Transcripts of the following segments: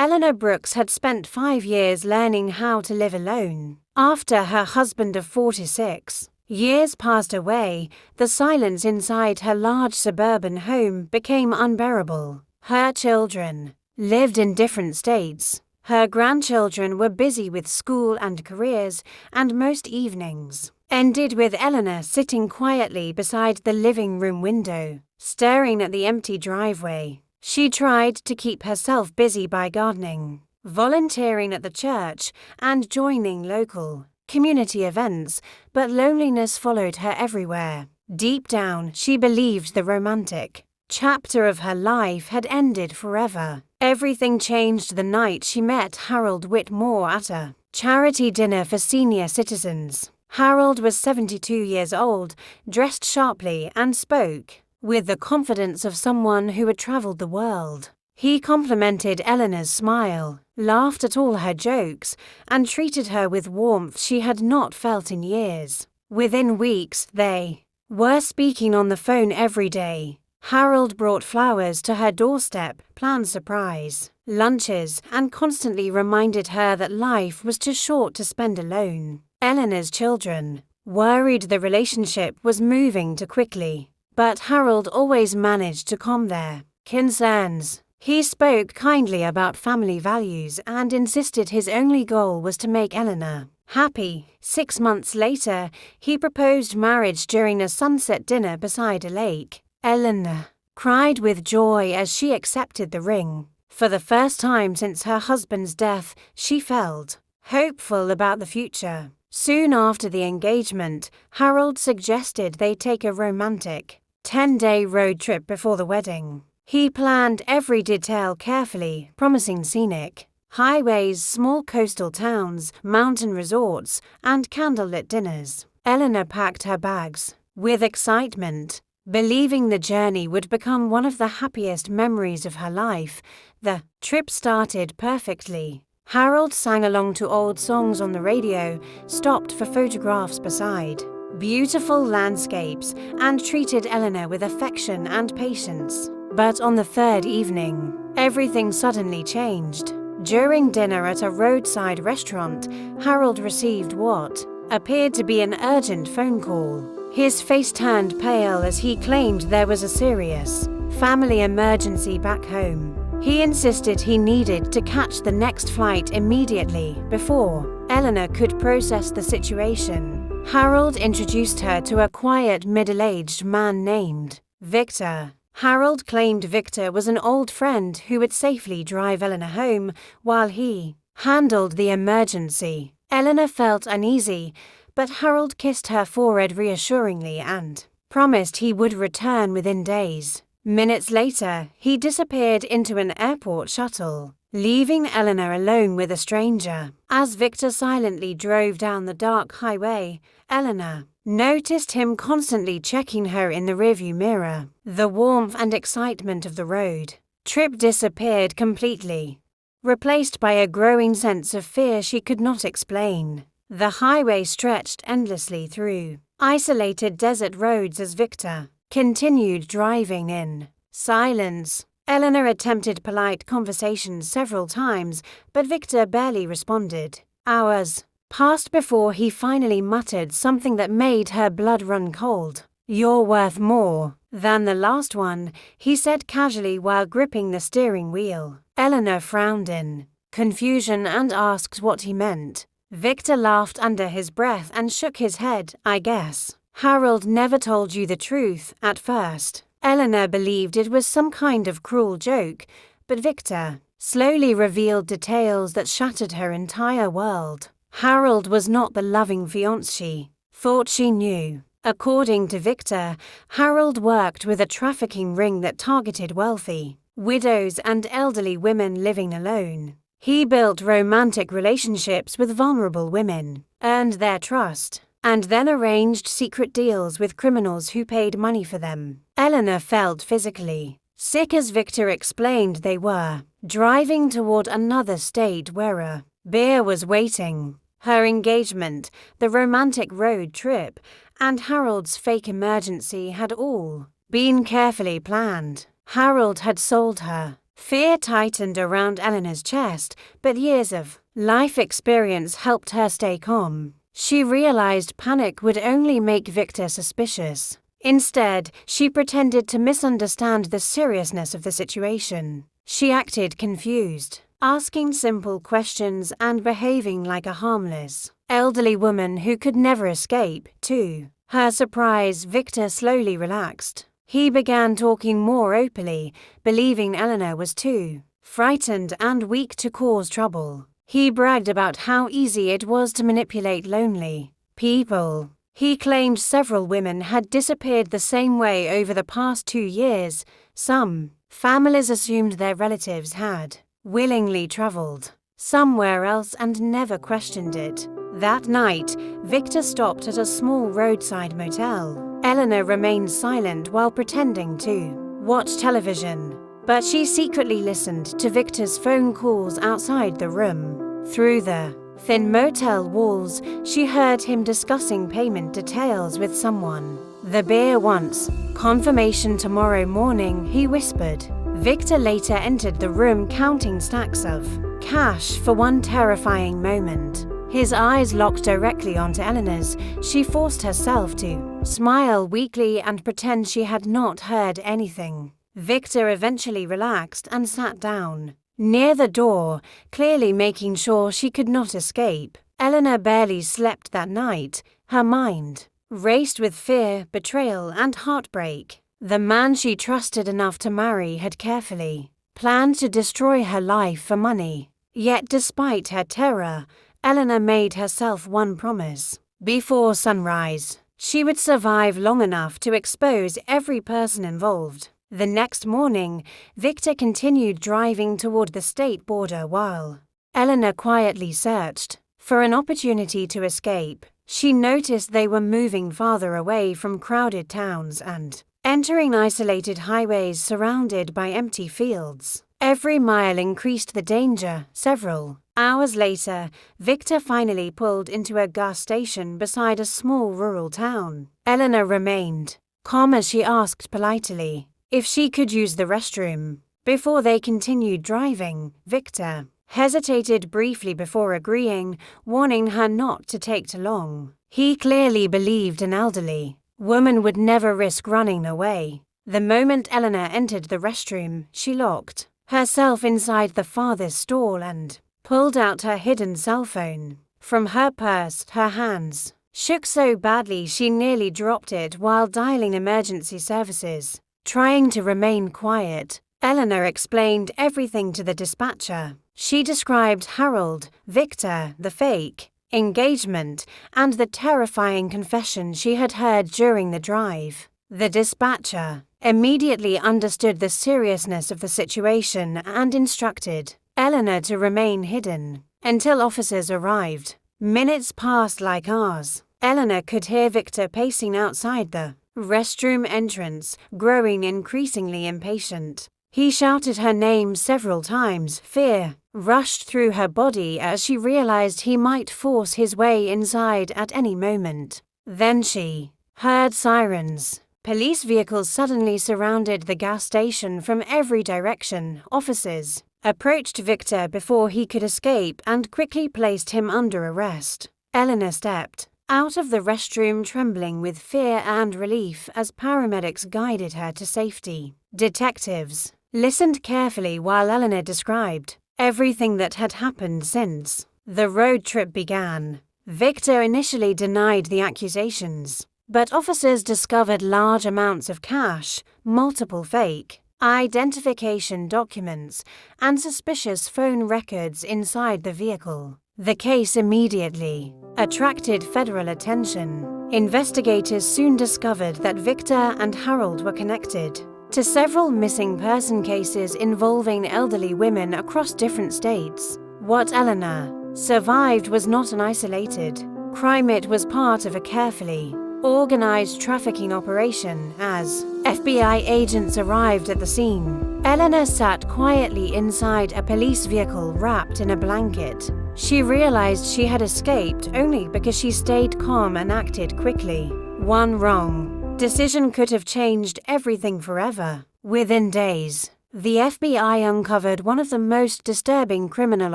Eleanor Brooks had spent 5 years learning how to live alone. After her husband of 46 years passed away, the silence inside her large suburban home became unbearable. Her children lived in different states. Her grandchildren were busy with school and careers, and most evenings ended with Eleanor sitting quietly beside the living room window, staring at the empty driveway. She tried to keep herself busy by gardening, volunteering at the church, and joining local community events, but loneliness followed her everywhere. Deep down, she believed the romantic chapter of her life had ended forever. Everything changed the night she met Harold Whitmore at a charity dinner for senior citizens. Harold was 72 years old, dressed sharply, and spoke with the confidence of someone who had traveled the world. He complimented Eleanor's smile, laughed at all her jokes, and treated her with warmth she had not felt in years. Within weeks, they were speaking on the phone every day. Harold brought flowers to her doorstep, planned surprise lunches, and constantly reminded her that life was too short to spend alone. Eleanor's children worried the relationship was moving too quickly, but Harold always managed to calm their concerns. He spoke kindly about family values and insisted his only goal was to make Eleanor happy. 6 months later, he proposed marriage during a sunset dinner beside a lake. Eleanor cried with joy as she accepted the ring. For the first time since her husband's death, she felt hopeful about the future. Soon after the engagement, Harold suggested they take a romantic 10-day road trip before the wedding. He planned every detail carefully, promising scenic highways, small coastal towns, mountain resorts, and candlelit dinners. Eleanor packed her bags with excitement, believing the journey would become one of the happiest memories of her life. The trip started perfectly. Harold sang along to old songs on the radio, stopped for photographs beside beautiful landscapes, and treated Eleanor with affection and patience. But on the third evening, everything suddenly changed. During dinner at a roadside restaurant, Harold received what appeared to be an urgent phone call. His face turned pale as he claimed there was a serious family emergency back home. He insisted he needed to catch the next flight immediately before Eleanor could process the situation. Harold introduced her to a quiet middle-aged man named Victor. Harold claimed Victor was an old friend who would safely drive Eleanor home while he handled the emergency. Eleanor felt uneasy, but Harold kissed her forehead reassuringly and promised he would return within days. Minutes later, he disappeared into an airport shuttle, leaving Eleanor alone with a stranger. As Victor silently drove down the dark highway, Eleanor noticed him constantly checking her in the rearview mirror. The warmth and excitement of the road trip disappeared completely, replaced by a growing sense of fear she could not explain. The highway stretched endlessly through isolated desert roads as Victor continued driving in silence. Eleanor attempted polite conversations several times, but Victor barely responded. Hours passed before he finally muttered something that made her blood run cold. "You're worth more than the last one," he said casually while gripping the steering wheel. Eleanor frowned in confusion and asked what he meant. Victor laughed under his breath and shook his head. "I guess Harold never told you the truth at first." Eleanor believed it was some kind of cruel joke, but Victor slowly revealed details that shattered her entire world. Harold was not the loving fiancé she thought she knew. According to Victor, Harold worked with a trafficking ring that targeted wealthy widows and elderly women living alone. He built romantic relationships with vulnerable women, earned their trust, and then arranged secret deals with criminals who paid money for them. Eleanor felt physically sick as Victor explained they were driving toward another state where a bear was waiting. Her engagement, the romantic road trip, and Harold's fake emergency had all been carefully planned. Harold had sold her Fear tightened around Eleanor's chest, but years of life experience helped her stay calm. She realized panic would only make Victor suspicious. Instead, she pretended to misunderstand the seriousness of the situation. She acted confused, asking simple questions and behaving like a harmless, elderly woman who could never escape. To her surprise, Victor slowly relaxed. He began talking more openly, believing Eleanor was too frightened and weak to cause trouble. He bragged about how easy it was to manipulate lonely people. He claimed several women had disappeared the same way over the past 2 years. Some families assumed their relatives had willingly traveled somewhere else and never questioned it. That night, Victor stopped at a small roadside motel. Eleanor remained silent while pretending to watch television, but she secretly listened to Victor's phone calls outside the room. Through the thin motel walls, she heard him discussing payment details with someone. "The beer once, confirmation tomorrow morning," he whispered. Victor later entered the room counting stacks of cash for one terrifying moment. His eyes locked directly onto Eleanor's. She forced herself to smile weakly and pretend she had not heard anything. Victor eventually relaxed and sat down near the door, clearly making sure she could not escape. Eleanor barely slept that night. Her mind raced with fear, betrayal, and heartbreak. The man she trusted enough to marry had carefully planned to destroy her life for money. Yet despite her terror, Eleanor made herself one promise. Before sunrise, she would survive long enough to expose every person involved. The next morning, Victor continued driving toward the state border while Eleanor quietly searched for an opportunity to escape. She noticed they were moving farther away from crowded towns and entering isolated highways surrounded by empty fields. Every mile increased the danger. Several hours later, Victor finally pulled into a gas station beside a small rural town. Eleanor remained calm as she asked politely if she could use the restroom. Before they continued driving, Victor hesitated briefly before agreeing, warning her not to take too long. He clearly believed an elderly woman would never risk running away. The moment Eleanor entered the restroom, she locked herself inside the farthest stall and pulled out her hidden cell phone. From her purse, her hands shook so badly she nearly dropped it while dialing emergency services. Trying to remain quiet, Eleanor explained everything to the dispatcher. She described Harold, Victor, the fake engagement, and the terrifying confession she had heard during the drive. The dispatcher immediately understood the seriousness of the situation and instructed Eleanor to remain hidden until officers arrived. Minutes passed like hours. Eleanor could hear Victor pacing outside the restroom entrance, growing increasingly impatient. He shouted her name several times. Fear rushed through her body as she realized he might force his way inside at any moment. Then she heard sirens. Police vehicles suddenly surrounded the gas station from every direction. Officers approached Victor before he could escape and quickly placed him under arrest. Eleanor stepped out of the restroom trembling with fear and relief as paramedics guided her to safety. Detectives listened carefully while Eleanor described everything that had happened since the road trip began. Victor initially denied the accusations, but officers discovered large amounts of cash, multiple fake identification documents, and suspicious phone records inside the vehicle. The case immediately attracted federal attention. Investigators soon discovered that Victor and Harold were connected to several missing person cases involving elderly women across different states. What Eleanor survived was not an isolated crime, it was part of a carefully organized trafficking operation. As FBI agents arrived at the scene, Eleanor sat quietly inside a police vehicle wrapped in a blanket. She realized she had escaped only because she stayed calm and acted quickly. One wrong decision could have changed everything forever. Within days, The FBI uncovered one of the most disturbing criminal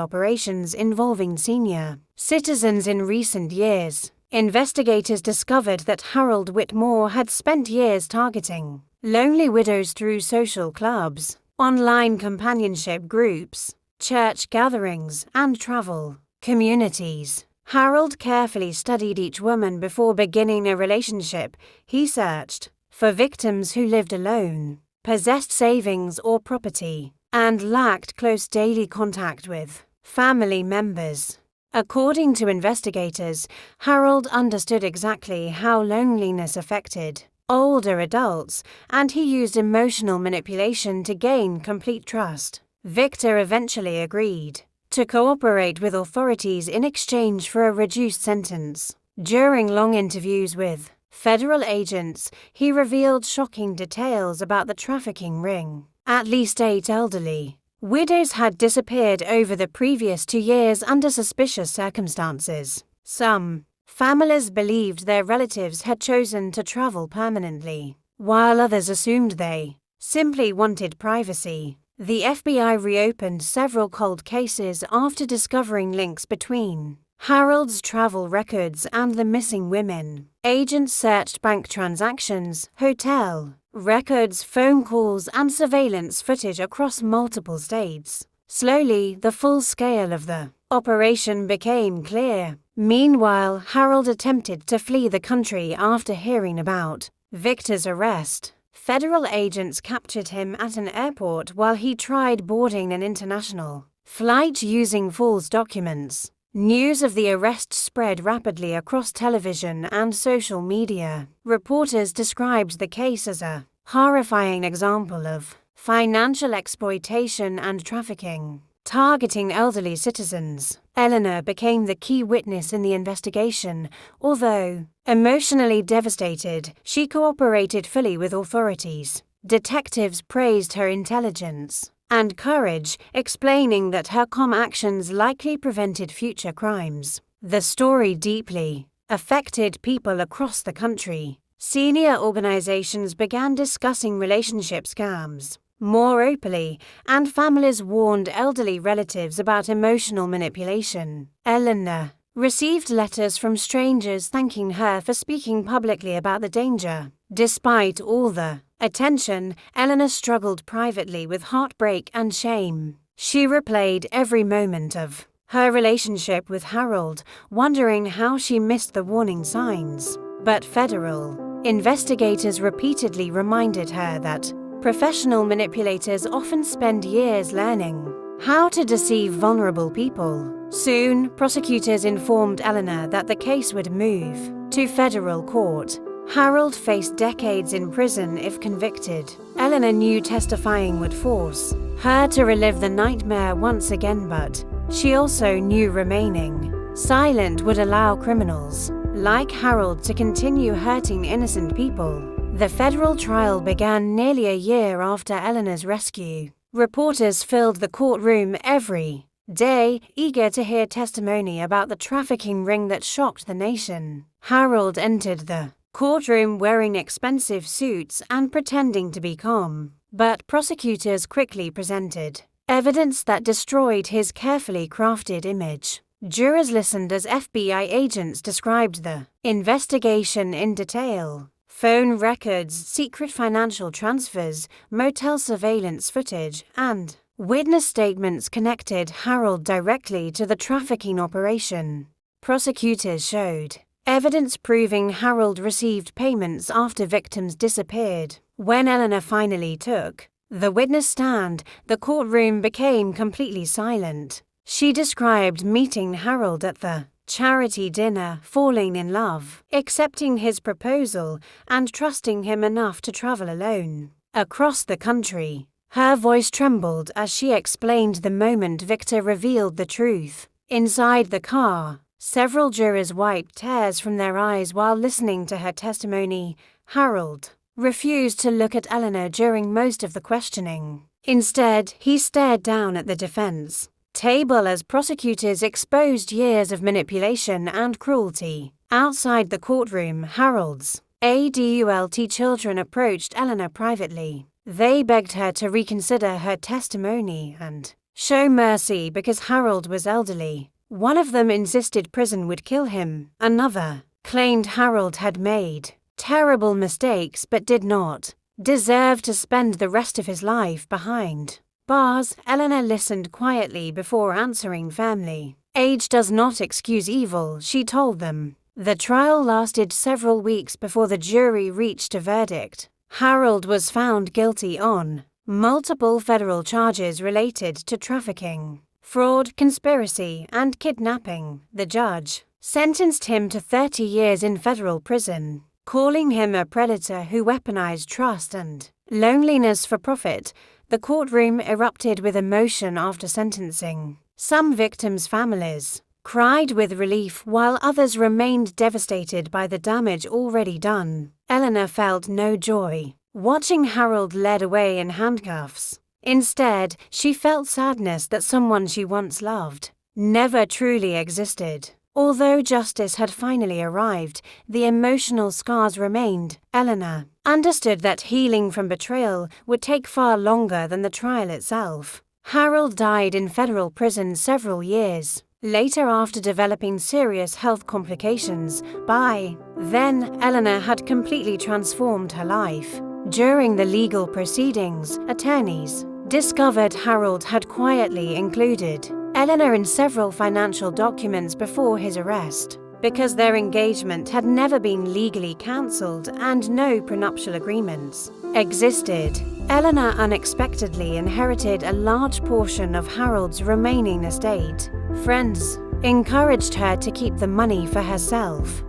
operations involving senior citizens in recent years. Investigators discovered that Harold Whitmore had spent years targeting lonely widows through social clubs, online companionship groups, church gatherings, and travel communities. Harold carefully studied each woman before beginning a relationship. He searched for victims who lived alone, possessed savings or property, and lacked close daily contact with family members. According to investigators, Harold understood exactly how loneliness affected older adults, and he used emotional manipulation to gain complete trust. Victor eventually agreed to cooperate with authorities in exchange for a reduced sentence. During long interviews with federal agents, he revealed shocking details about the trafficking ring. At least 8 elderly widows had disappeared over the previous 2 years under suspicious circumstances. Some families believed their relatives had chosen to travel permanently, while others assumed they simply wanted privacy. The FBI reopened several cold cases after discovering links between Harold's travel records and the missing women. Agents searched bank transactions, hotel records, phone calls, and surveillance footage across multiple states. Slowly, the full scale of the operation became clear. Meanwhile, Harold attempted to flee the country after hearing about Victor's arrest. Federal agents captured him at an airport while he tried boarding an international flight using false documents. News of the arrest spread rapidly across television and social media. Reporters described the case as a horrifying example of financial exploitation and trafficking, targeting elderly citizens. Eleanor became the key witness in the investigation. Although emotionally devastated, she cooperated fully with authorities. Detectives praised her intelligence and courage, explaining that her calm actions likely prevented future crimes. The story deeply affected people across the country. Senior organizations began discussing relationship scams more openly, and families warned elderly relatives about emotional manipulation. Eleanor received letters from strangers thanking her for speaking publicly about the danger. Despite all the attention, Eleanor struggled privately with heartbreak and shame. She replayed every moment of her relationship with Harold, wondering how she missed the warning signs. But federal investigators repeatedly reminded her that professional manipulators often spend years learning how to deceive vulnerable people. Soon, prosecutors informed Eleanor that the case would move to federal court. Harold faced decades in prison if convicted. Eleanor knew testifying would force her to relive the nightmare once again, but she also knew remaining silent would allow criminals like Harold to continue hurting innocent people. The federal trial began nearly a year after Eleanor's rescue. Reporters filled the courtroom every day, eager to hear testimony about the trafficking ring that shocked the nation. Harold entered the courtroom wearing expensive suits and pretending to be calm, but prosecutors quickly presented evidence that destroyed his carefully crafted image. Jurors listened as FBI agents described the investigation in detail. Phone records, secret financial transfers, motel surveillance footage, and witness statements connected Harold directly to the trafficking operation. Prosecutors showed evidence proving Harold received payments after victims disappeared. When Eleanor finally took the witness stand, the courtroom became completely silent. She described meeting Harold at the charity dinner, falling in love, accepting his proposal, and trusting him enough to travel alone across the country. Her voice trembled as she explained the moment Victor revealed the truth. Inside the car, several jurors wiped tears from their eyes while listening to her testimony. Harold refused to look at Eleanor during most of the questioning. Instead, he stared down at the defense table as prosecutors exposed years of manipulation and cruelty. Outside the courtroom, Harold's adult children approached Eleanor privately. They begged her to reconsider her testimony and show mercy because Harold was elderly. One of them insisted prison would kill him. Another claimed Harold had made terrible mistakes but did not deserve to spend the rest of his life behind bars. Eleanor listened quietly before answering firmly. Age does not excuse evil, she told them. The trial lasted several weeks before the jury reached a verdict. Harold was found guilty on multiple federal charges related to trafficking, fraud, conspiracy, and kidnapping. The judge sentenced him to 30 years in federal prison, calling him a predator who weaponized trust and loneliness for profit. The courtroom erupted with emotion after sentencing. Some victims' families cried with relief while others remained devastated by the damage already done. Eleanor felt no joy watching Harold led away in handcuffs. Instead, she felt sadness that someone she once loved never truly existed. Although justice had finally arrived, the emotional scars remained. Eleanor understood that healing from betrayal would take far longer than the trial itself. Harold died in federal prison several years later after developing serious health complications. By then, Eleanor had completely transformed her life. During the legal proceedings, attorneys discovered Harold had quietly included Eleanor in several financial documents before his arrest. Because their engagement had never been legally cancelled and no prenuptial agreements existed, Eleanor unexpectedly inherited a large portion of Harold's remaining estate. Friends encouraged her to keep the money for herself,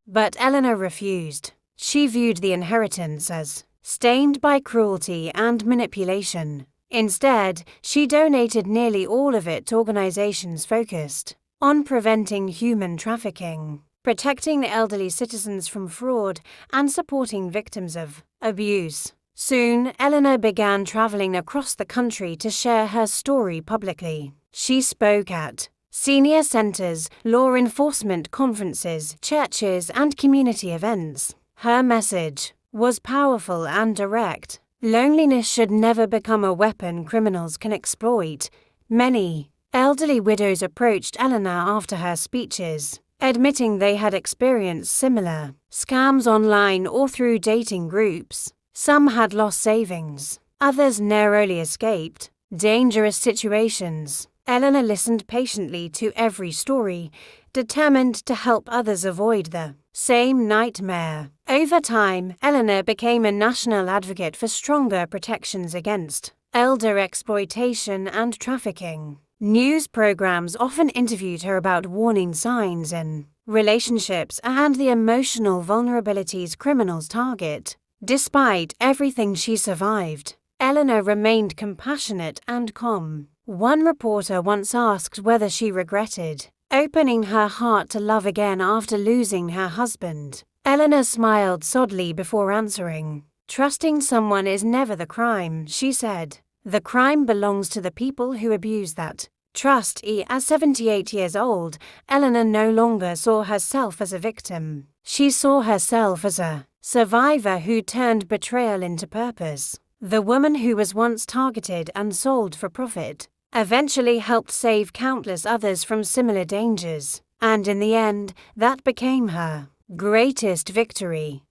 but Eleanor refused. She viewed the inheritance as stained by cruelty and manipulation. Instead, she donated nearly all of it to organizations focused on preventing human trafficking, protecting elderly citizens from fraud, and supporting victims of abuse. Soon, Eleanor began traveling across the country to share her story publicly. She spoke at senior centers, law enforcement conferences, churches, and community events. Her message was powerful and direct. Loneliness should never become a weapon criminals can exploit. Many elderly widows approached Eleanor after her speeches, admitting they had experienced similar scams online or through dating groups. Some had lost savings, others narrowly escaped dangerous situations. Eleanor listened patiently to every story, determined to help others avoid the same nightmare. Over time, Eleanor became a national advocate for stronger protections against elder exploitation and trafficking. News programs often interviewed her about warning signs in relationships and the emotional vulnerabilities criminals target. Despite everything she survived, Eleanor remained compassionate and calm. One reporter once asked whether she regretted opening her heart to love again after losing her husband. Eleanor smiled sadly before answering. "Trusting someone is never the crime," she said. "The crime belongs to the people who abuse that trust." At 78 years old, Eleanor no longer saw herself as a victim. She saw herself as a survivor who turned betrayal into purpose. The woman who was once targeted and sold for profit eventually helped save countless others from similar dangers, and in the end, that became her greatest victory.